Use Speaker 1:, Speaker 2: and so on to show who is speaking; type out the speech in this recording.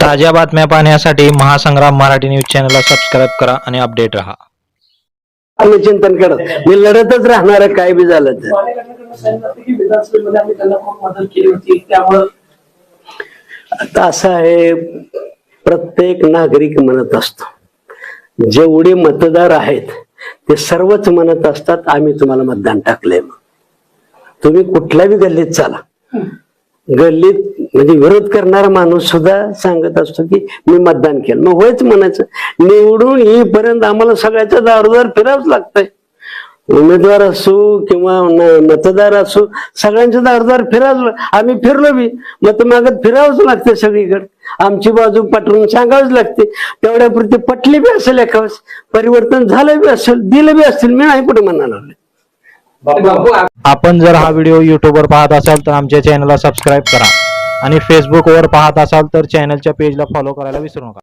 Speaker 1: ताज्या बातम्या पाहण्यासाठी महासंग्राम मराठी न्यूज चॅनलला सबस्क्राईब करा आणि अपडेट रहा.
Speaker 2: आम्ही चिंतन करत मी लढतच राहणार काय बी झालं तर. आता असं आहे, प्रत्येक नागरिक म्हणत असतो, जेवढे मतदार आहेत ते सर्वच म्हणत असतात आम्ही तुम्हाला मतदान टाकलंय. तुम्ही कुठल्या बी गल्लीत चाला, गल्लीत म्हणजे विरोध करणारा माणूस सुद्धा सांगत असतो की मी मतदान केलं. मग होयच म्हणायचं, निवडून येईपर्यंत आम्हाला सगळ्याच्या दारोदार फिरावंच लागतंय. उमेदवार असो किंवा मतदार असो, सगळ्यांच्या दारोदार फिरावं. आम्ही फिरलो बी मत मागत फिरावंच लागतं सगळीकडे. आमची बाजू पटवून सांगावंच लागते. तेवढ्यापुरती पटली बी असेल, एखादं परिवर्तन झालं बी असेल, दिलं बी असेल, मी नाही कुठे म्हणाला.
Speaker 1: आपण जर हा व्हिडिओ यूट्यूबवर पाहत असाल तर आमच्या चॅनलला सबस्क्राईब करा आणि फेसबुकवर पाहत असाल तर चॅनलच्या पेजला फॉलो करायला विसरू नका.